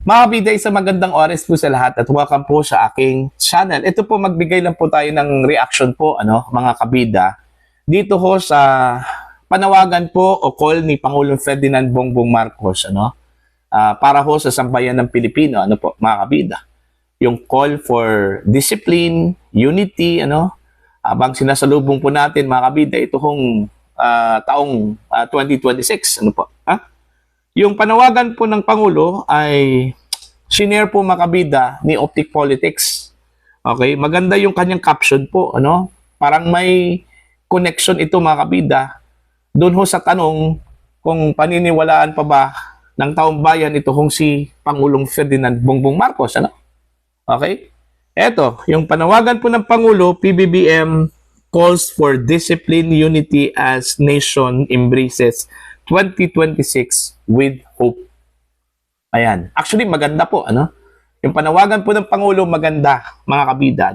Mga kabida, isang magandang oras po sa lahat at welcome po sa aking channel. Ito po, magbigay lang po tayo ng reaction po, mga kabida. Dito ho sa panawagan po o call ni Pangulong Ferdinand Bongbong Marcos, para ho sa sambayan ng Pilipino, mga kabida. Yung call for discipline, unity, habang sinasalubong po natin, mga kabida, ito hong taong 2026, Yung panawagan po ng Pangulo ay shinare po makabida ni Optic Politics. Okay, maganda yung kanyang caption po, Parang may connection ito mga kabida doon ho sa tanong kung paniniwalaan pa ba ng taong bayan ito kung si Pangulong Ferdinand Bongbong Marcos, Okay? Eto, yung panawagan po ng Pangulo, PBBM calls for discipline, unity as nation embraces 2026 with hope. Ayan. Actually, maganda po, Yung panawagan po ng Pangulo, maganda, mga kabida,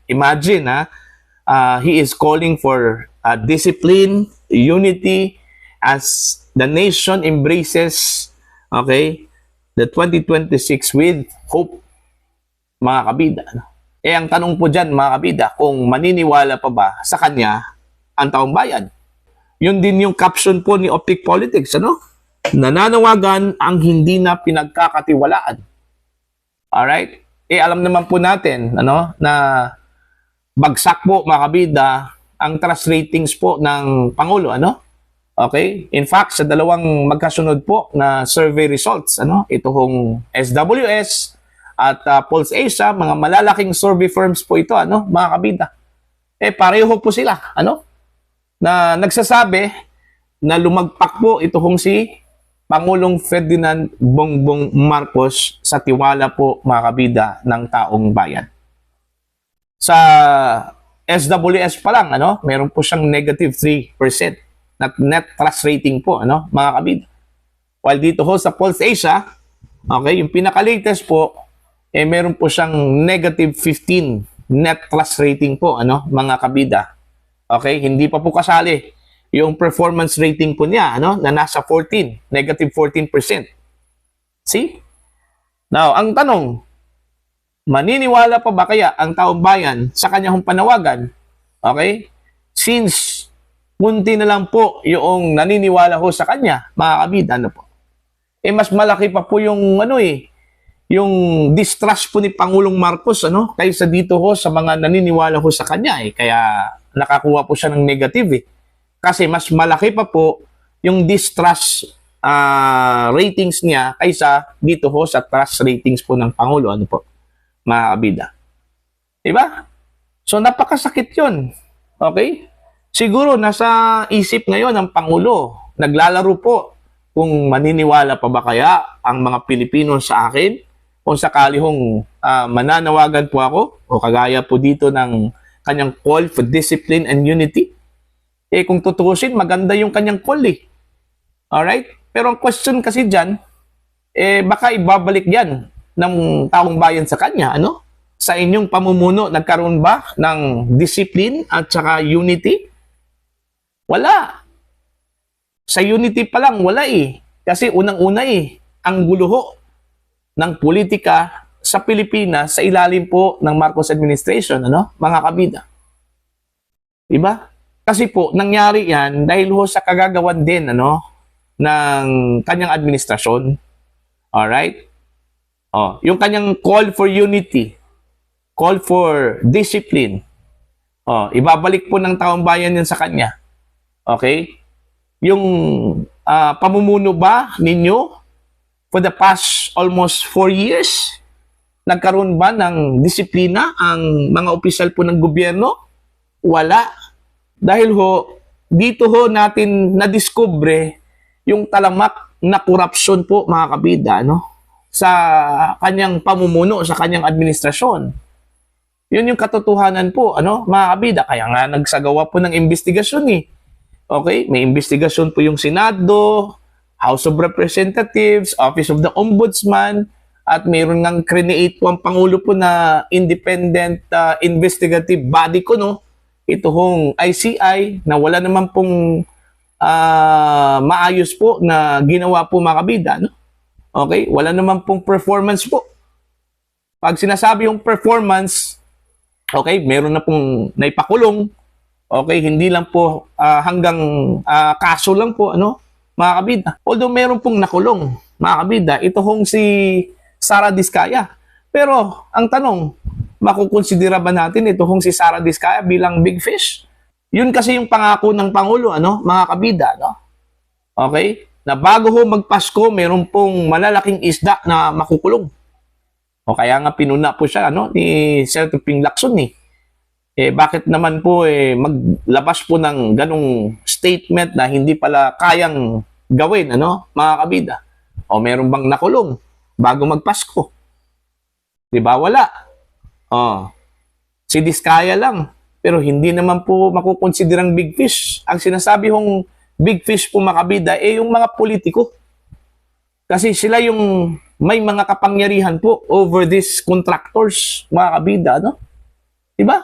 Imagine, he is calling for discipline, unity, as the nation embraces, the 2026 with hope, mga kabida, ang tanong po dyan, mga kabida, kung maniniwala pa ba sa kanya ang taong bayan. Yun din yung caption po ni Optic Politics, Nananawagan ang hindi na pinagkakatiwalaan. Alright? Alam naman po natin, na bagsak po, mga kabida, ang trust ratings po ng Pangulo, Okay? In fact, sa dalawang magkasunod po na survey results, ito hong SWS at Pulse Asia, mga malalaking survey firms po ito, mga kabida. Pareho po sila, na nagsasabi na lumagpak po ito kung si Pangulong Ferdinand Bongbong Marcos sa tiwala po, mga kabida, ng taong bayan. Sa SWS pa lang, meron po siyang negative 3% na net trust rating po, mga kabida. While dito ho sa Pulse Asia, yung pinaka-latest po, meron po siyang negative 15 net trust rating po, mga kabida. Okay, hindi pa po kasali yung performance rating po niya, na nasa 14, negative 14%. See? Now, ang tanong, maniniwala pa ba kaya ang taong bayan sa kanyang panawagan? Okay? Since munti na lang po yung naniniwala ho sa kanya, mga kabida, mas malaki pa po yung yung distrust po ni Pangulong Marcos, kaysa dito ho sa mga naniniwala ho sa kanya, Kaya nakakuha po siya ng negative, Kasi mas malaki pa po yung distrust ratings niya kaysa dito ho sa trust ratings po ng Pangulo, mga kabida. Diba? So, napakasakit yun. Okay? Siguro, nasa isip ngayon ng Pangulo, naglalaro po kung maniniwala pa ba kaya ang mga Pilipino sa akin kung sakali hong mananawagan po ako o kagaya po dito ng kanyang call for discipline and unity. Kung tutuusin, maganda yung kanyang call, Alright? Pero ang question kasi dyan, baka ibabalik yan ng taong bayan sa kanya, Sa inyong pamumuno, nagkaroon ba ng discipline at saka unity? Wala. Sa unity pa lang, wala Kasi unang-una ang guluho ng politika sa Pilipinas sa ilalim po ng Marcos administration, mga kabida. Diba? Kasi po, nangyari yan dahil ho sa kagagawan din, ng kanyang administrasyon. Alright? Yung kanyang call for unity, call for discipline, ibabalik po ng taong bayan yan sa kanya. Okay? Yung pamumuno ba ninyo for the past almost 4 years, nagkaroon ba ng disiplina ang mga opisyal po ng gobyerno? Wala. Dahil dito natin nadiskubre yung talamak na korupsyon po, mga kabida, sa kanyang pamumuno, sa kanyang administrasyon. Yun yung katotohanan po, mga kabida. Kaya nga nagsagawa po ng investigasyon, Okay? May investigasyon po yung Senado, House of Representatives, Office of the Ombudsman, at mayroon ngang create po ang Pangulo po na independent investigative body ko, ito hong ICI na wala naman pong maayos po na ginawa po, mga kabida, Okay? Wala naman pong performance po. Pag sinasabi yung performance, okay, meron na pong naipakulong, okay, hindi lang po hanggang kaso lang po, ano, mga kabida. Although meron pong nakulong, mga kabida, ito hong si Sara Diskaya. Pero, ang tanong, makukonsidera ba natin ito hong si Sara Diskaya bilang big fish? Yun kasi yung pangako ng Pangulo, ano, mga kabida, no? Okay? Na bago ho magpasko, meron pong malalaking isda na makukulong. O kaya nga pinuna po siya, ano, ni Senator Ping Lacson, eh. Bakit naman po maglabas po ng ganong statement na hindi pala kayang gawin, ano, mga kabida? O meron bang nakulong bago magpasko? Di ba? Wala. Si Diskaya lang. Pero hindi naman po makukonsiderang big fish. Ang sinasabi hong big fish po, mga kabida, yung mga politiko. Kasi sila yung may mga kapangyarihan po over these contractors, mga kabida, no? Diba?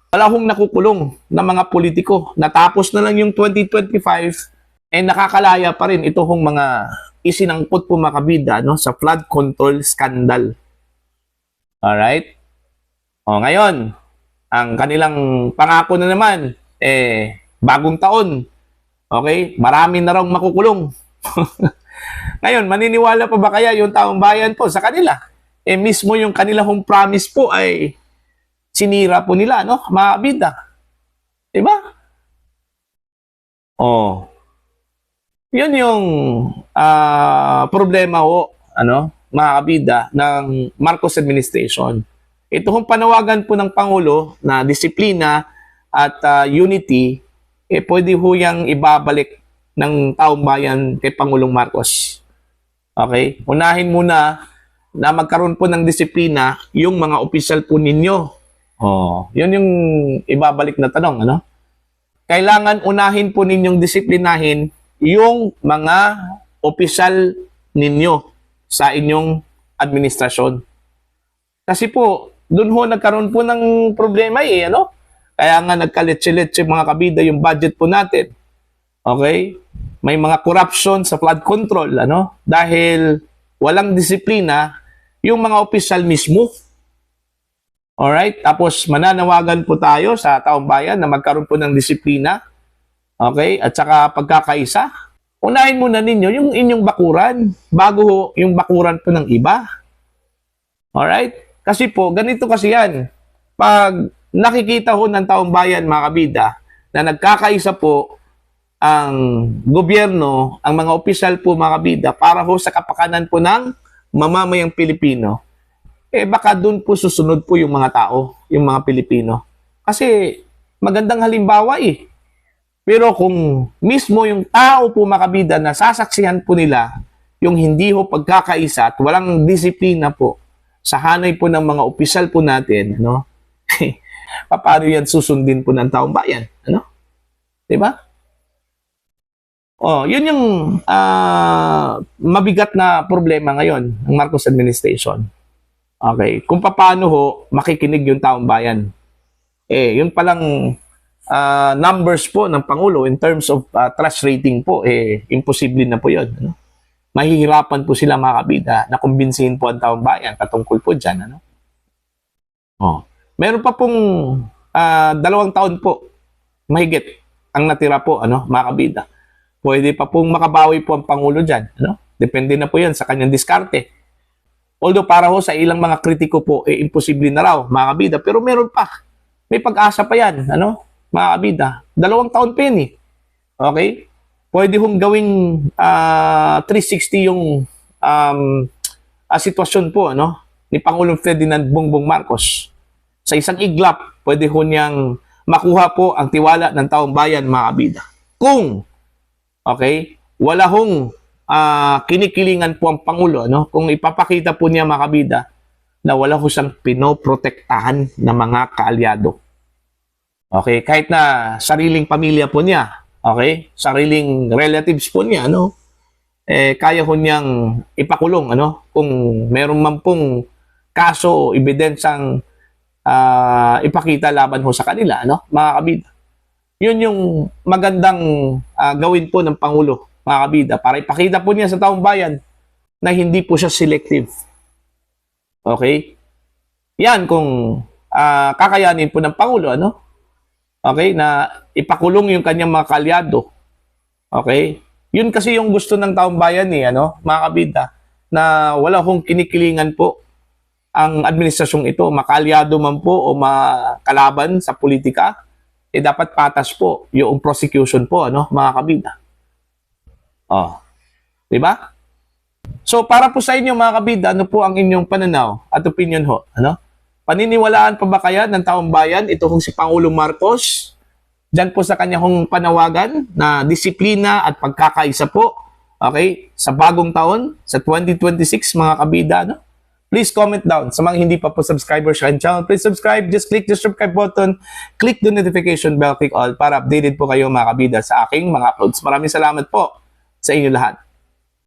Wala hong nakukulong na mga politiko. Natapos na lang yung 2025, nakakalaya pa rin ito hong mga isinangkot po, mga kabida, no? Sa flood control scandal. Alright? Ngayon, ang kanilang pangako na naman, bagong taon. Okay? Marami na raw makukulong. Ngayon, maniniwala pa ba kaya yung taong bayan po sa kanila? Mismo yung kanilang promise po ay sinira po nila, no? Mga kabida. Diba? Yun yung problema ho, ano, mga kabida, ng Marcos administration. Ito hong panawagan po ng Pangulo na disiplina at unity, pwede ho yang ibabalik ng taong bayan kay Pangulong Marcos. Okay? Unahin muna na magkaroon po ng disiplina yung mga opisyal po ninyo. Yun yung ibabalik na tanong, ano? Kailangan unahin po ninyong disiplinahin yung mga opisyal ninyo sa inyong administrasyon. Kasi po, doon ho nagkaroon po ng problema ano? Kaya nga nagkaletse-letse, mga kabida, yung budget po natin. Okay? May mga corruption sa flood control, ano? Dahil walang disiplina yung mga opisyal mismo. Alright? Tapos mananawagan po tayo sa taong bayan na magkaroon po ng disiplina. Okay? At saka pagkakaisa. Unahin muna ninyo yung inyong bakuran bago ho yung bakuran po ng iba. Alright? Kasi po, ganito kasi yan. Pag nakikita ho ng taong bayan, mga kabida, na nagkakaisa po ang gobyerno, ang mga opisyal po, mga kabida, para ho sa kapakanan po ng mamamayang Pilipino, baka doon po susunod po yung mga tao, yung mga Pilipino. Kasi magandang halimbawa Pero kung mismo yung tao po, mga kabida, na sasaksihan po nila yung hindi ho pagkakaisa at walang disiplina po sa hanay po ng mga opisyal po natin, no? Paano yan susundin po ng taong bayan? Ano? Diba? Yun yung mabigat na problema ngayon ng Marcos administration. Okay. Kung paano ho makikinig yung taong bayan. Yun palang numbers po ng Pangulo in terms of trust rating po, imposible na po yun. Ano? Mahihirapan po sila, mga kabida, na kumbinsihin po ang taong bayan patungkol po dyan. Ano? Meron pa pong 2 taon po, mahigit, ang natira po, ano, mga kabida. Pwede pa pong makabawi po ang Pangulo dyan. Ano? Depende na po yan sa kanyang diskarte. Although para ho sa ilang mga kritiko po, imposible na raw, mga kabida. Pero meron pa. May pag-asa pa yan, ano, mga kabida. 2 taon pa yan Okay? Pwede hong gawing 360 yung sitwasyon po, ano, ni Pangulong Ferdinand Bongbong Marcos. Sa isang iglap, pwede ho niyang makuha po ang tiwala ng taong bayan, mga kabida. Kung okay, wala hong kinikilingan po ang Pangulo, no? Kung ipapakita po niya, mga kabida, na wala ho siyang pinoprotektahan na mga kaalyado. Okay, kahit na sariling pamilya po niya, okay, sariling relatives po niya, no? Kaya ho niyang ipakulong, ano? Kung meron man pong kaso o ebidensyang ipakita laban ho sa kanila, ano? Mga kabida. Yun yung magandang gawin po ng Pangulo, mga kabida, para ipakita po niya sa taong bayan na hindi po siya selective. Okay? Yan kung kakayanin po ng Pangulo, ano? Okay? Na ipakulong yung kanyang mga kalyado. Okay? Yun kasi yung gusto ng taong bayan ano, mga kabida, na wala hong kinikilingan po ang administrasyong ito, makalyado man po o makalaban sa politika, dapat patas po yung prosecution po, ano, mga kabida. Oh. 'Di ba? So, para po sa inyo, mga kabida, ano po ang inyong pananaw at opinion ho? Ano? Paniniwalaan pa ba kaya ng taong bayan ito kung si Pangulong Marcos diyan po sa kanyang panawagan na disiplina at pagkakaisa po, okay, sa bagong taon, sa 2026, mga kabida, no? Please comment down. Sa mga hindi pa po subscriber sa aking channel, please subscribe. Just click the subscribe button, click the notification bell, click all para updated po kayo, mga kabida, sa aking mga uploads. Maraming salamat po sa inyo lahat.